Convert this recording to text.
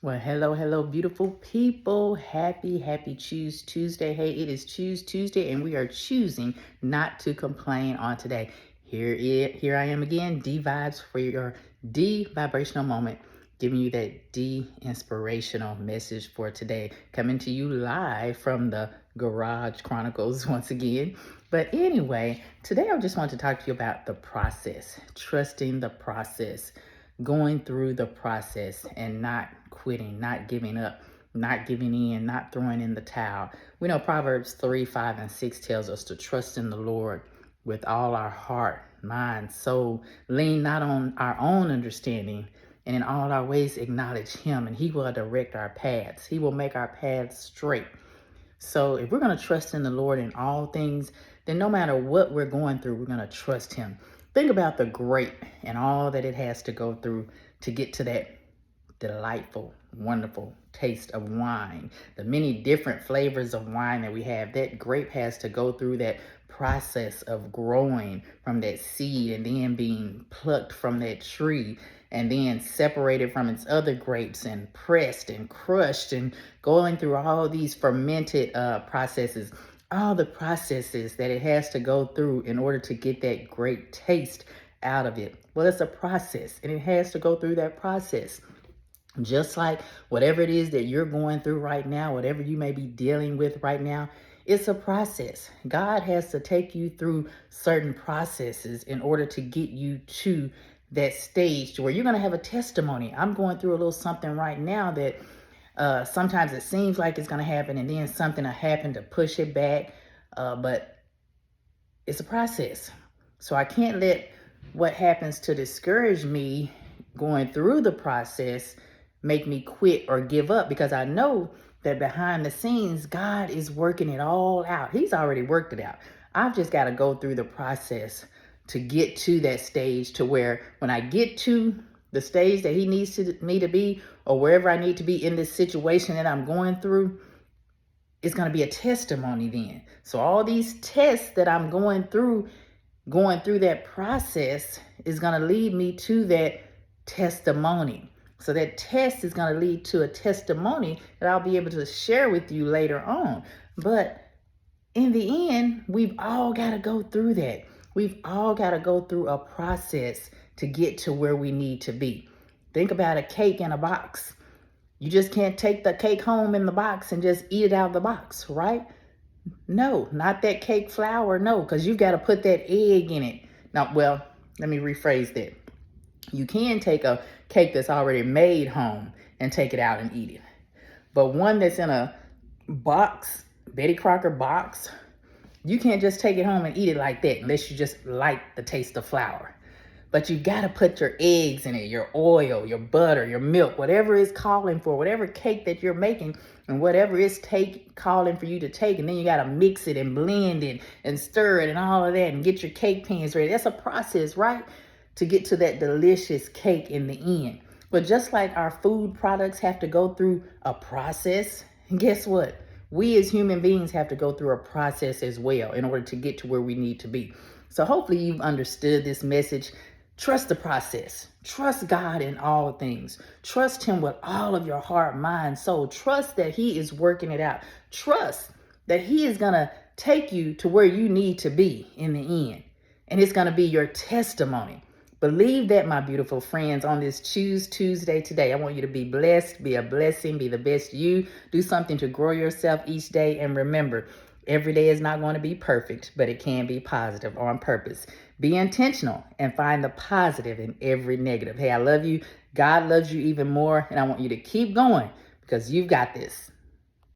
Well, hello, beautiful people. Happy Choose Tuesday. Hey, it is Choose Tuesday, and we are choosing not to complain on today. Here I am again, D Vibes for your D vibrational moment, giving you that D inspirational message for today. Coming to you live from the Garage Chronicles once again. But anyway, today I just want to talk to you about the process, trusting the process, going through the process and not quitting, not giving up, not giving in, not throwing in the towel. We know Proverbs 3, 5, and 6 tells us to trust in the Lord with all our heart, mind, soul, lean not on our own understanding, and in all our ways acknowledge Him, and He will direct our paths. He will make our paths straight. So if we're going to trust in the Lord in all things, then no matter what we're going through, we're going to trust Him. Think about the grape and all that it has to go through to get to that delightful, wonderful taste of wine. The many different flavors of wine that we have, that grape has to go through that process of growing from that seed and then being plucked from that tree and then separated from its other grapes and pressed and crushed and going through all these fermented processes, all the processes that it has to go through in order to get that great taste out of it. Well, it's a process and it has to go through that process. Just like whatever it is that you're going through right now, whatever you may be dealing with right now, it's a process. God has to take you through certain processes in order to get you to that stage to where you're going to have a testimony. I'm going through a little something right now that sometimes it seems like it's going to happen and then something will happen to push it back. But it's a process. So I can't let what happens to discourage me going through the process make me quit or give up, because I know that behind the scenes, God is working it all out. He's already worked it out. I've just got to go through the process to get to that stage to where when I get to the stage that He needs me to be, or wherever I need to be in this situation that I'm going through, it's going to be a testimony then. So all these tests that I'm going through that process is going to lead me to that testimony. So that test is going to lead to a testimony that I'll be able to share with you later on. But in the end, we've all got to go through that. We've all got to go through a process to get to where we need to be. Think about a cake in a box. You just can't take the cake home in the box and just eat it out of the box, right? No, not that cake flour. No, because you've got to put that egg in it. Now, well, let me rephrase that. You can take a cake that's already made home and take it out and eat it. But one that's in a box, Betty Crocker box, you can't just take it home and eat it like that unless you just like the taste of flour. But you got to put your eggs in it, your oil, your butter, your milk, whatever it's calling for, whatever cake that you're making, and whatever it's calling for you to take. And then you got to mix it and blend it and stir it and all of that and get your cake pans ready. That's a process, right? To get to that delicious cake in the end. But just like our food products have to go through a process, guess what? We as human beings have to go through a process as well in order to get to where we need to be. So hopefully you've understood this message. Trust the process. Trust God in all things. Trust Him with all of your heart, mind, soul. Trust that He is working it out. Trust that He is going to take you to where you need to be in the end. And it's going to be your testimony. Believe that, my beautiful friends, on this Choose Tuesday today. I want you to be blessed, be a blessing, be the best you. Do something to grow yourself each day. And remember, every day is not going to be perfect, but it can be positive on purpose. Be intentional and find the positive in every negative. Hey, I love you. God loves you even more. And I want you to keep going because you've got this.